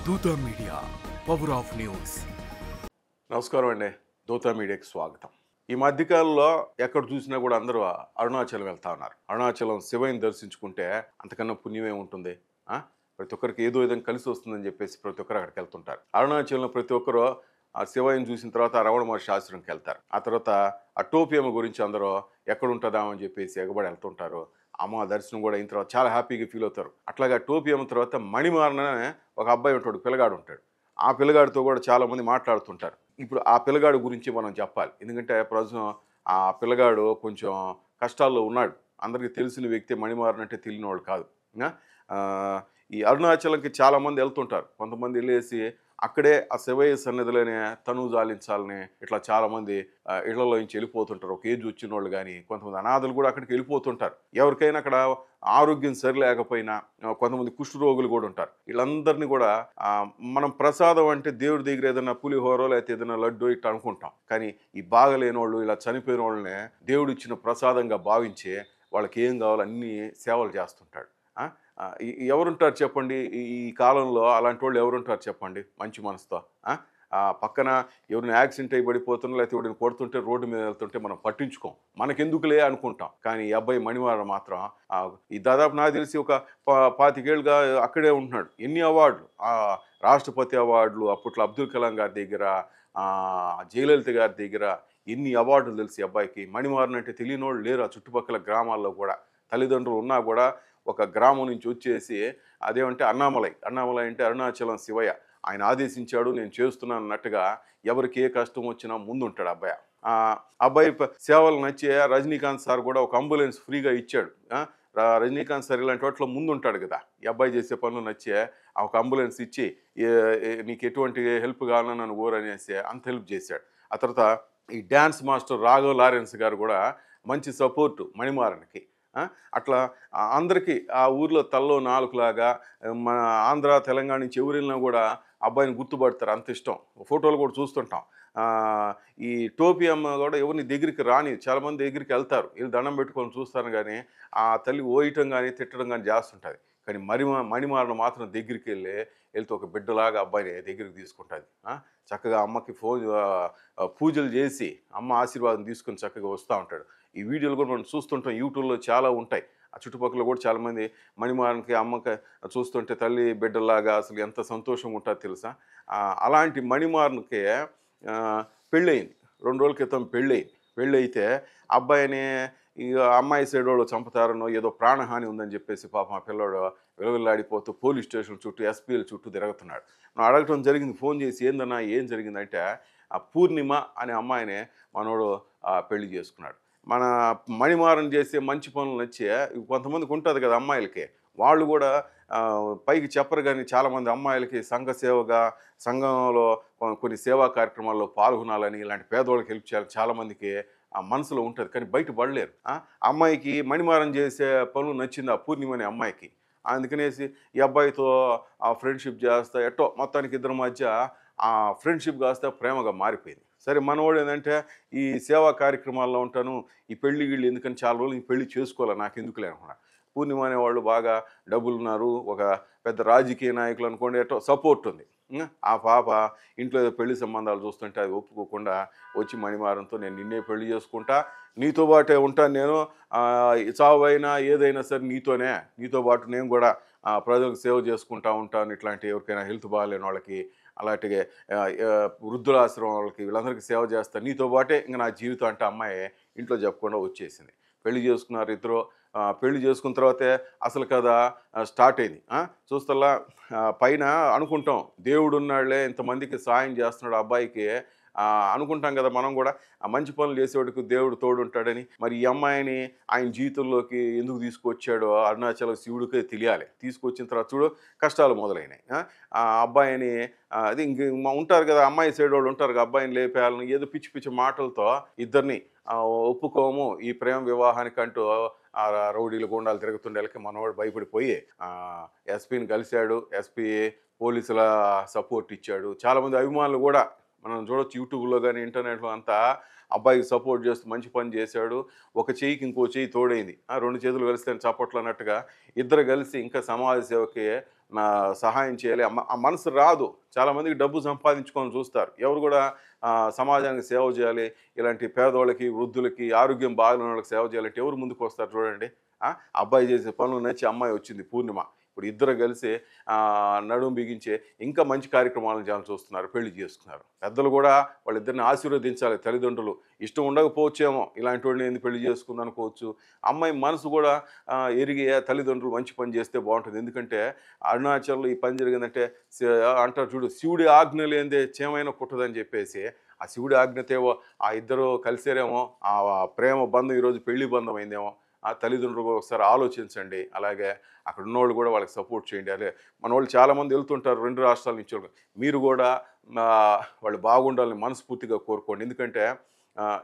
దూత media power of news. నమస్కారం అండి. దూత మీడియాకి స్వాగతం. ఈ మధ్యకాలంలో ఎక్కడ చూసినా కూడా అందరూ అరుణాచలం వెళ్తా ఉన్నారు. అరుణాచలం శివయ్యని దర్శించుకుంటే అంతకన్నా పుణ్యమే ఉంటుంది. ప్రతి ఒక్కరికి ఏదో విధంగా కలిసి వస్తుందని చెప్పేసి ప్రతి ఒక్కరు అక్కడికి వెళ్తుంటారు. అరుణాచలంలో ప్రతి ఒక్కరు ఆ శివయ్యని చూసిన తర్వాత రమణ మహర్షి ఆశ్రమంకి వెళ్తారు. ఆ తర్వాత ఆ టోపియమ్మ గురించి అందరూ ఎక్కడ ఉంటుందా అని చెప్పేసి ఎగబడి వెళ్తుంటారు. అమ్మ దర్శనం కూడా అయిన తర్వాత చాలా హ్యాపీగా ఫీల్ అవుతారు. అట్లాగా టోపియమ్మ తర్వాత మణిమారన ఒక అబ్బాయి ఉంటాడు, పిల్లగాడు ఉంటాడు. ఆ పిల్లగాడితో కూడా చాలామంది మాట్లాడుతుంటారు. ఇప్పుడు ఆ పిల్లగాడు గురించి మనం చెప్పాలి. ఎందుకంటే ప్రస్తుతం ఆ పిల్లగాడు కొంచెం కష్టాల్లో ఉన్నాడు. అందరికీ తెలిసిన వ్యక్తి. మణిమారన్ అంటే తెలియనివాడు కాదు. ఆ, ఈ అరుణాచలంకి చాలామంది వెళ్తుంటారు. కొంతమంది వెళ్ళేసి అక్కడే ఆ శివయ్య సన్నిధిలోనే తనువు జాలించాలని ఇట్లా చాలామంది ఇళ్లలో నుంచి వెళ్ళిపోతుంటారు. ఒక ఏజ్ వచ్చిన వాళ్ళు కానీ కొంతమంది అనాథలు కూడా అక్కడికి వెళ్ళిపోతుంటారు. ఎవరికైనా అక్కడ ఆరోగ్యం సరిలేకపోయినా కొంతమంది కుష్ఠరోగులు కూడా ఉంటారు. వీళ్ళందరినీ కూడా మనం ప్రసాదం అంటే దేవుడి దగ్గర ఏదైనా పులిహోరో లేకపోతే ఏదైనా లడ్డు ఇట్లా అనుకుంటాం. కానీ ఈ బాగలేని వాళ్ళు ఇలా చనిపోయిన వాళ్ళని దేవుడు ఇచ్చిన ప్రసాదంగా భావించి వాళ్ళకి ఏం కావాలో అన్ని సేవలు చేస్తుంటాడు. ఎవరుంటారు చెప్పండి ఈ కాలంలో? అలాంటి వాళ్ళు ఎవరుంటారు చెప్పండి మంచి మనసుతో? పక్కన ఎవరిని యాక్సిడెంట్ అయి పడిపోతున్నా లేకపోతే ఎవరిని కొడుతుంటే రోడ్డు మీద వెళ్తుంటే మనం పట్టించుకోం, మనకెందుకులే అనుకుంటాం. కానీ ఈ అబ్బాయి మణివారం మాత్రం ఈ దాదాపు నాకు తెలిసి ఒక 25 ఏళ్ళుగా అక్కడే ఉంటున్నాడు. ఎన్ని అవార్డులు, రాష్ట్రపతి అవార్డులు, అప్పట్లో అబ్దుల్ కలాం గారి దగ్గర, జయలలిత గారి దగ్గర ఎన్ని అవార్డులు తెలిసి అబ్బాయికి. మణివారన్ అంటే తెలియని వాళ్ళు లేరు ఆ చుట్టుపక్కల గ్రామాల్లో కూడా. తల్లిదండ్రులు ఉన్నా కూడా ఒక గ్రామం నుంచి వచ్చేసి అదేమంటే అన్నామలై అంటే అరుణాచలం శివయ్య ఆయన ఆదేశించాడు, నేను చేస్తున్నాను అన్నట్టుగా ఎవరికి ఏ కష్టం వచ్చినా ముందుంటాడు అబ్బాయి. అబ్బాయి సేవలు నచ్చే రజనీకాంత్ సార్ కూడా ఒక అంబులెన్స్ ఫ్రీగా ఇచ్చాడు. రజనీకాంత్ సార్ ఇలాంటి వాటిలో ముందుంటాడు కదా. ఈ అబ్బాయి చేసే పనులు నచ్చే ఒక అంబులెన్స్ ఇచ్చి నీకు ఎటువంటి హెల్ప్ కావాలని నన్ను ఊరనేసి అంత హెల్ప్ చేశాడు. ఆ తర్వాత ఈ డ్యాన్స్ మాస్టర్ రాఘవ్ లారెన్స్ గారు కూడా మంచి సపోర్టు మణిమారన్కి. అట్లా అందరికీ ఆ ఊర్లో తల్లో నాలుగులాగా మన ఆంధ్ర తెలంగాణ నుంచి ఎవరు వెళ్ళినా కూడా అబ్బాయిని గుర్తుపడతారు, అంత ఇష్టం. ఫోటోలు కూడా చూస్తుంటాం. ఈ టోపియమ్మ కూడా ఎవరిని దగ్గరికి రాని, చాలామంది దగ్గరికి వెళ్తారు, వీళ్ళు దండం పెట్టుకొని చూస్తారు. కానీ ఆ తల్లి ఓయటం కానీ తిట్టడం కానీ చేస్తుంటుంది. కానీ మణిమారన మాత్రం దగ్గరికి వెళ్తే ఒక బిడ్డలాగా అబ్బాయిని దగ్గరికి తీసుకుంటుంది. చక్కగా అమ్మకి పూజలు చేసి అమ్మ ఆశీర్వాదం తీసుకొని చక్కగా వస్తూ ఉంటాడు. ఈ వీడియోలు కూడా మనం చూస్తుంటాం, యూట్యూబ్లో చాలా ఉంటాయి. ఆ చుట్టుపక్కల కూడా చాలామంది మణిమారన్కి అమ్మకి చూస్తుంటే తల్లి బిడ్డలాగా అసలు ఎంత సంతోషంగా ఉంటుందో తెలుసా. అలాంటి మణిమారన్కి పెళ్ళయింది. 2 రోజుల క్రితం పెళ్ళయితే అబ్బాయిని ఇక అమ్మాయి సైడ్ వాళ్ళు చంపుతారనో ఏదో ప్రాణహాని ఉందని చెప్పేసి పాపం ఆ పిల్లోడు విలవిల్లాడిపోతూ పోలీస్ స్టేషన్ చుట్టూ ఎస్పీల చుట్టూ తిరుగుతున్నాడు. మనం అడగటం జరిగింది ఫోన్ చేసి, ఏందన్నా ఏం జరిగిందంటే ఆ పూర్ణిమ అనే అమ్మాయిని మనోడు పెళ్లి చేసుకున్నాడు. మన మణిమారన్ చేసే మంచి పనులు నచ్చే కొంతమందికి ఉంటుంది కదా అమ్మాయిలకి, వాళ్ళు కూడా పైకి చెప్పరు. కానీ చాలామంది అమ్మాయిలకి సంఘ సేవగా సంఘంలో కొన్ని సేవా కార్యక్రమాల్లో పాల్గొనాలని, ఇలాంటి పేదవాళ్ళకి హెల్ప్ చేయాలని చాలామందికి ఆ మనసులో ఉంటుంది. కానీ బయట పడలేరు. అమ్మాయికి మణిమారన్ చేసే పనులు నచ్చింది ఆ పూర్ణిమ అనే అమ్మాయికి. అందుకనేసి ఈ అబ్బాయితో ఆ ఫ్రెండ్షిప్ చేస్తా ఎట్టో మొత్తానికి ఇద్దరి మధ్య ఆ ఫ్రెండ్షిప్ కాస్త ప్రేమగా మారిపోయింది. సరే మనవాడు ఏంటంటే ఈ సేవా కార్యక్రమాల్లో ఉంటాను, ఈ పెళ్లి వీళ్ళు ఎందుకని చాలా రోజులు ఈ పెళ్లి చేసుకోవాలి నాకు ఎందుకులే అనుకున్నా. పూర్ణిమ అనేవాళ్ళు బాగా డబ్బులు ఉన్నారు, ఒక పెద్ద రాజకీయ నాయకులు అనుకోండి, ఎటో సపోర్ట్ ఉంది. ఆ పాప ఇంట్లో పెళ్లి సంబంధాలు చూస్తుంటే అది ఒప్పుకోకుండా వచ్చి మణిమారంతో నేను నిన్నే పెళ్లి చేసుకుంటా, నీతో పాటే ఉంటాను, నేను చావైనా ఏదైనా సరే నీతో పాటు నేను కూడా ప్రజలకు సేవ చేసుకుంటా ఉంటాను. ఇట్లాంటి ఎవరికైనా హెల్త్ బాగాలేని వాళ్ళకి, అలాంటిగా వృద్ధులాశ్రమం వాళ్ళకి, వీళ్ళందరికీ సేవ చేస్తాను నీతో పాటే ఇంకా నా జీవితం అంటే అమ్మాయి ఇంట్లో చెప్పకుండా వచ్చేసింది. పెళ్లి చేసుకున్నారు ఇద్దరు. పెళ్లి చేసుకున్న తర్వాతే అసలు కథ స్టార్ట్ అయింది. చూస్తల్లా పైన అనుకుంటాం దేవుడు ఉన్నాళ్లే ఇంతమందికి సాయం చేస్తున్నాడు అబ్బాయికి అనుకుంటాం కదా మనం కూడా. ఆ మంచి పనులు చేసేవాడికి దేవుడు తోడుంటాడని. మరి ఈ అమ్మాయిని ఆయన జీవితంలోకి ఎందుకు తీసుకొచ్చాడో అరుణాచల శివుడికే తెలియాలి. తీసుకొచ్చిన తర్వాత చూడు కష్టాలు మొదలైనాయి. ఆ అబ్బాయిని అది ఇంక ఉంటారు కదా, అమ్మాయి సైడ్ వాళ్ళు ఉంటారు కదా, అబ్బాయిని లేపేయాలని ఏదో పిచ్చి పిచ్చి మాటలతో ఇద్దరిని ఒప్పుకోము ఈ ప్రేమ వివాహానికంటూ ఆ రౌడీలు గుండాలు తిరుగుతుండేళ్ళకి మనవాడు భయపడిపోయి ఎస్పీని కలిశాడు. ఎస్పీ పోలీసుల సపోర్ట్ ఇచ్చాడు. చాలామంది అభిమానులు కూడా మనం చూడొచ్చు యూట్యూబ్లో కానీ ఇంటర్నెట్లో అంతా అబ్బాయికి సపోర్ట్ చేస్తూ మంచి పని చేశాడు. ఒక చెయ్యికి ఇంకో చెయ్యి తోడైంది, 2 చేతులు కలిస్తే చప్పట్లు అన్నట్టుగా ఇద్దరు కలిసి ఇంకా సమాజ సేవకి నా సహాయం చేయాలి ఆ మనసు రాదు. చాలామందికి డబ్బు సంపాదించుకొని చూస్తారు. ఎవరు కూడా సమాజానికి సేవ చేయాలి, ఇలాంటి పేదవాళ్ళకి, వృద్ధులకి, ఆరోగ్యం బాగాలేని వాళ్ళకి సేవ చేయాలంటే ఎవరు ముందుకు వస్తారు చూడండి. అబ్బాయి చేసే పనులు నచ్చి అమ్మాయి వచ్చింది పూర్ణిమ. ఇప్పుడు ఇద్దరు కలిసి నడుము బిగించే ఇంకా మంచి కార్యక్రమాలను చేయాలని చూస్తున్నారు, పెళ్లి చేసుకున్నారు. పెద్దలు కూడా వాళ్ళిద్దరిని ఆశీర్వదించాలి. తల్లిదండ్రులు ఇష్టం ఉండకపోవచ్చేమో, ఇలాంటి వాడిని ఎందుకు పెళ్లి చేసుకుంది అనుకోవచ్చు. అమ్మాయి మనసు కూడా ఎరిగి తల్లిదండ్రులు మంచి పని చేస్తే బాగుంటుంది. ఎందుకంటే అరుణాచల్లో ఈ పని జరిగిందంటే అంటారు చూడు, శివుడి ఆజ్ఞ లేనిదే చేమైనా కుట్టదని చెప్పేసి, ఆ శివుడి ఆజ్ఞతేవో ఆ ఇద్దరు కలిసేరేమో, ఆ ప్రేమ బంధం ఈరోజు పెళ్లి బంధం అయిందేమో. ఆ తల్లిదండ్రులు ఒకసారి ఆలోచించండి. అలాగే అక్కడ ఉన్నోళ్ళు కూడా వాళ్ళకి సపోర్ట్ చేయండి. అలాగే మన వాళ్ళు చాలామంది వెళ్తుంటారు 2 రాష్ట్రాల నుంచి. మీరు కూడా వాళ్ళు బాగుండాలని మనస్ఫూర్తిగా కోరుకోండి. ఎందుకంటే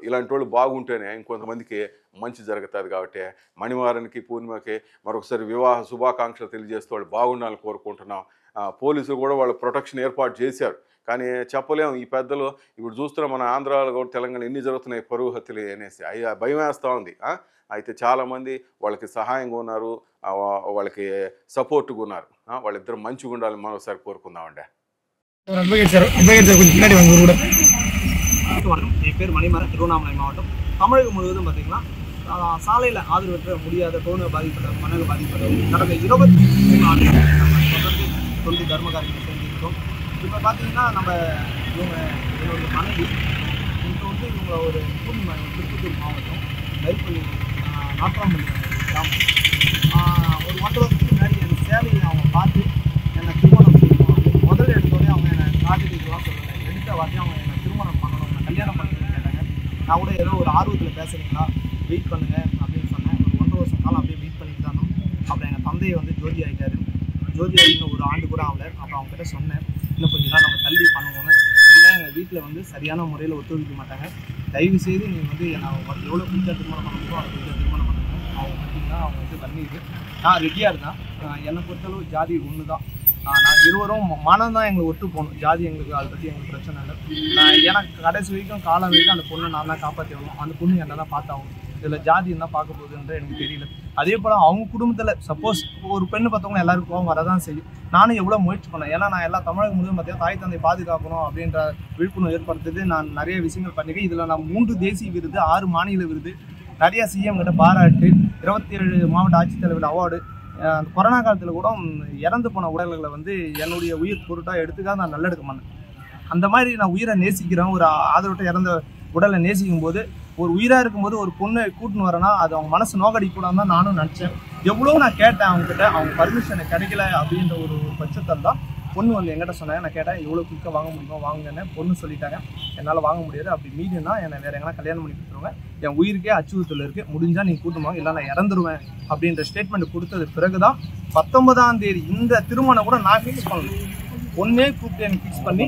ఇలాంటి వాళ్ళు బాగుంటేనే ఇంకొంతమందికి మంచి జరుగుతుంది. కాబట్టి మణివారానికి, పూర్ణిమకి మరొకసారి వివాహ శుభాకాంక్షలు తెలియజేస్తూ వాళ్ళు బాగుండాలని కోరుకుంటున్నాం. పోలీసులు కూడా వాళ్ళు ప్రొటెక్షన్ ఏర్పాటు చేశారు. కానీ చెప్పలేము, ఈ పెద్దలు ఇప్పుడు చూస్తున్న మన ఆంధ్రాలో కూడా తెలంగాణ ఎన్ని జరుగుతున్నాయి పరువు హత్యలు అనేసి భయం వేస్తూ ఉంది. అయితే చాలామంది వాళ్ళకి సహాయంగా ఉన్నారు, వాళ్ళకి సపోర్ట్గా ఉన్నారు. వాళ్ళిద్దరు మంచిగా ఉండాలని మనం ఒకసారి కోరుకుందామండి. என் பேர் மணிமாறன், திருவண்ணாமலை மாவட்டம். தமிழகம் முழுவதும் பார்த்தீங்கன்னா சாலையில் ஆதரவற்ற முடியாத டோனை பாதிப்பட்ட மனநல பாதிப்பட்டவங்க கடந்த 23 ஆண்டுகள் தொடர்ந்து தொண்டு தர்ம காரியங்கள் செஞ்சுருக்கோம். இப்போ பார்த்தீங்கன்னா நம்ம இவங்க என்னுடைய மனைவி இப்போ வந்து இவங்க ஒரு பூர்ணிமா, திருப்பத்தூர் மாவட்டம் நெருப்பள்ளி நாட்டாம்பள்ளி கிராமம். ஒரு 1.5 வருஷத்துக்கு முன்னாடி என் சேவையை அவங்க பார்த்து என்னை திருமணம் செய்யணும். முதல் எடுத்தோடனே அவங்க என்னை காட்டுக்குலாம் சொல்லலை. எடுத்த வார்த்தையும் அவங்க என்னை திருமணம் பண்ணணும், நான் கல்யாணம் பண்ணுறேன்னு கேட்டாங்க. நான் கூட ஏதோ ஒரு ஆர்வத்தில் பேசுகிறீங்களா, வெயிட் பண்ணுங்கள் அப்படின்னு சொன்னேன். ஒரு 1.5 வருஷம் காலம் அப்படியே வெயிட் பண்ணிட்டு தானோ. அப்புறம் எங்கள் தந்தையை வந்து ஜோதி ஆகிட்டாரு. ஜோதி ஆகி இன்னும் ஒரு ஆண்டு கூட ஆகலை. அப்புறம் அவங்ககிட்ட சொன்னேன், இன்னும் கொஞ்சம் நாள் நம்ம தள்ளி பண்ணுவோன்னு. இல்லை, எங்கள் வீட்டில் வந்து சரியான முறையில் ஒத்துழைக்க மாட்டாங்க. தயவு செய்து நீங்கள் வந்து என்னை எவ்வளோ குயிக்காக திருமணம் பண்ணணுமோ அதை குயிக்காக திருமணம் பண்ணுங்க. அவங்க பார்த்தீங்கன்னா அவங்க வந்து கண்ணீர். நான் ரெடியாக இருக்கேன். என்னை பொறுத்தளவு ஜாதி ஒன்று தான். நாங்கள் இருவரும் மனம் தான் எங்களுக்கு ஒத்து போகணும். ஜாதி எங்களுக்கு அதை பற்றி எங்களுக்கு பிரச்சனை இல்லை. எனக்கு கடைசி வரைக்கும் காலம் வரைக்கும் அந்த பொண்ணை நான் தான் காப்பாற்றி வரணும். அந்த பொண்ணு என்ன தான் பார்த்தாகும். இதில் ஜாதி என்ன பார்க்க போகுதுன்ற எனக்கு தெரியல. அதே போல் அவங்க குடும்பத்தில் சப்போஸ் ஒரு பெண்ணு பார்த்தவங்க எல்லாருக்கும் கோவம் வரதான் செய்யும். நானும் எவ்வளோ முயற்சி பண்ணேன். ஏன்னா நான் எல்லா தமிழகம் முழுவதும் பார்த்தீங்கன்னா தாய் தந்தை பாதுகாக்கணும் அப்படின்ற விழிப்புணர்வு ஏற்படுத்துறது நான் நிறைய விஷயங்கள் பண்ணியிருக்கேன். இதில் நான் 3 தேசிய விருது, 6 மாநில விருது, நிறைய சிஎம் கிட்ட பாராட்டு, 27 மாவட்ட ஆட்சித்தலைவர் அவார்டு. அந்த கொரோனா காலத்தில் கூட இறந்து போன உடல்களை வந்து என்னுடைய உயிர் பொருட்டாக எடுத்துக்காக நான் நல்லெடுக்க மாட்டேன். அந்த மாதிரி நான் உயிரை நேசிக்கிறேன். ஒரு ஆதரவட்ட இறந்த உடலை நேசிக்கும் போது, ஒரு உயிராக இருக்கும்போது ஒரு பொண்ணை கூட்டின்னு வரேன்னா அது அவங்க மனசு நோக்கடிக்கூடாது தான் நானும் நினச்சேன். எவ்வளோ நான் கேட்டேன் அவங்ககிட்ட, அவங்க பர்மிஷனை கிடைக்கல அப்படின்ற ஒரு பட்சத்தில் தான் பொண்ணு வந்து என்கிட்ட சொன்னாங்க. நான் கேட்டேன், எவ்வளோ குயிக்காக வாங்க முடியுமோ வாங்குன்னு. பொண்ணு சொல்லிட்டாங்க, என்னால் வாங்க முடியாது, அப்படி மீடியம்னா என்னை வேறு எங்கன்னா கல்யாணம் பண்ணி கொடுத்துருவாங்க, என் உயிருக்கே அச்சுறுத்தல் இருக்குது, முடிஞ்சால் நீங்கள் கூட்டுவாங்க, இல்லை நான் இறந்துருவேன் அப்படின்ற ஸ்டேட்மெண்ட் கொடுத்தது பிறகு தான் 19ஆம் தேதி இந்த திருமணம் கூட நான் ஃபிக்ஸ் பண்ணணும். பொண்ணே கூப்பிட்டு எனக்கு ஃபிக்ஸ் பண்ணி,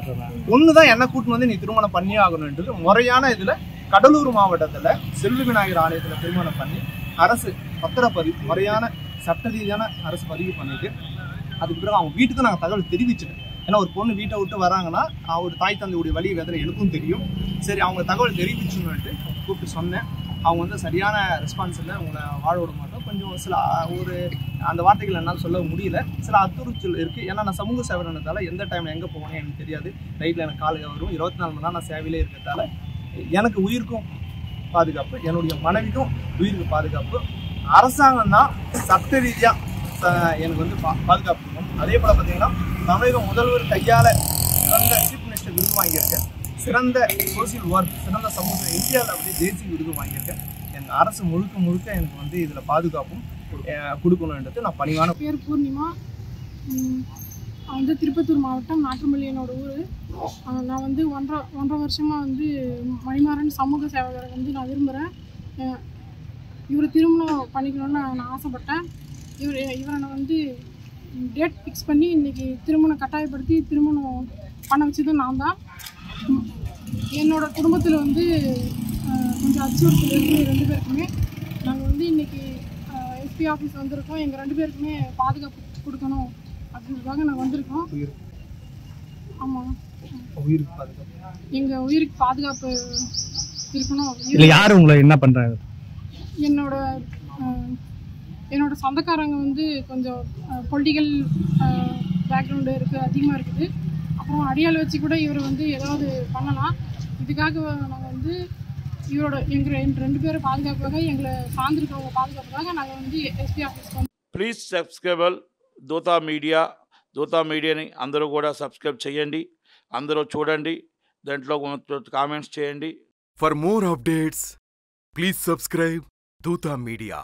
பொண்ணு தான் என்ன கூட்டின்னு வந்து நீ திருமணம் பண்ணி ஆகணுன்றது முறையான இதில் கடலூர் மாவட்டத்தில் செல்வி விநாயகர் ஆலயத்தில் திருமணம் பண்ணி அரசு பத்திரப்பதிவு, முறையான சட்ட ரீதியான அரசு பதிவு பண்ணிட்டு அதுக்கு பிறகு அவங்க வீட்டுக்கு நாங்கள் தகவல் தெரிவிச்சுட்டேன். ஏன்னா ஒரு பொண்ணு வீட்டை விட்டு வராங்கன்னா ஒரு தாய் தந்தையுடைய வழி வேதனை எனக்கும் தெரியும். சரி, அவங்க தகவல் தெரிவிச்சுன்னுட்டு கூப்பிட்டு சொன்னேன். அவங்க வந்து சரியான ரெஸ்பான்ஸ் இல்லை, உங்களை வாழ விட மாட்டோம், கொஞ்சம் சில ஒரு அந்த வார்த்தைகள் என்னால் சொல்ல முடியல, சில அத்துறுச்சல் இருக்குது. ஏன்னா நான் சமூக சேவனத்தால் எந்த டைமில் எங்கே போவேன்னு எனக்கு தெரியாது. நைட்டில் எனக்கு காலையில் வரும், 24 மணி நேரம் நான் சேவையிலே இருக்கிறதால எனக்கு உயிருக்கும் பாதுகாப்பு, என்னுடைய மனைவிக்கும் உயிருக்கு பாதுகாப்பு. அரசாங்கம் தான் சட்ட ரீதியாக எனக்கு வந்து பாதுகாப்பு இருக்கும். அதே போல் பார்த்தீங்கன்னா தமிழக முதல்வர் கையால் சிறந்த சீஃப் மினிஸ்டர் விருது வாங்கியிருக்கேன். சிறந்த சோசியல் ஒர்க், சிறந்த சமூக இந்தியாவில் அப்படியே தேசிய விருது வாங்கியிருக்கேன். எங்கள் அரசு முழுக்க எனக்கு வந்து இதில் பாதுகாப்பும் கொடுக்கணுன்றது நான் பணிவான. பேர் பூர்ணிமா, வந்து திருப்பத்தூர் மாவட்டம் நாட்டுமல்லி என்னோட ஊர். நான் வந்து ஒன்றரை வருஷமாக வந்து மணிமாறன் சமூக சேவகரை வந்து நான் விரும்புகிறேன். இவரை திருமணம் பண்ணிக்கணும்னு நான் ஆசைப்பட்டேன். இவரை நான் வந்து டேட் ஃபிக்ஸ் பண்ணி இன்றைக்கி திருமணம் கட்டாயப்படுத்தி திருமணம் பண்ண வச்சது நான் தான். என்னோடய குடும்பத்தில் வந்து கொஞ்சம் அச்சுறுத்தல் இருக்குது 2 பேருக்குமே. நாங்கள் வந்து இன்றைக்கி எஸ்பி ஆஃபீஸ் வந்திருக்கோம். எங்கள் 2 பேருக்குமே பாதுகாப்பு கொடுக்கணும் அப்படின்றதுக்காக நான் வந்திருக்கோம். ஆமாம், உயிருக்கு பாதுகாப்பு, எங்கள் உயிருக்கு பாதுகாப்பு இருக்கணும். இல்லை யார் உங்களை என்ன பண்ணுறாங்க? என்னோட சொந்தக்காரங்க வந்து கொஞ்சம் பொலிட்டிக்கல் பேக்ரவுண்டு இருக்குது, அதிகமாக இருக்குது. அப்புறம் அடியால் வச்சு கூட இவர் வந்து ஏதாவது பண்ணலாம். இதுக்காக நாங்கள் வந்து எங்கள் 2 பேரை பாதுகாப்புக்காக, எங்களை சார்ந்திருக்கிறவங்க பாதுகாப்புக்காக நாங்கள் வந்து எஸ்பி ஆஃபீஸ்க்கு வந்து. Please సబ్స్క్రైబల్ దోతా media. దోతా మీడియాని అందరూ కూడా సబ్స్క్రైబ్ చేయండి, అందరూ చూడండి, దాంట్లో కామెంట్స్ చేయండి. For more updates, please subscribe Dota Media.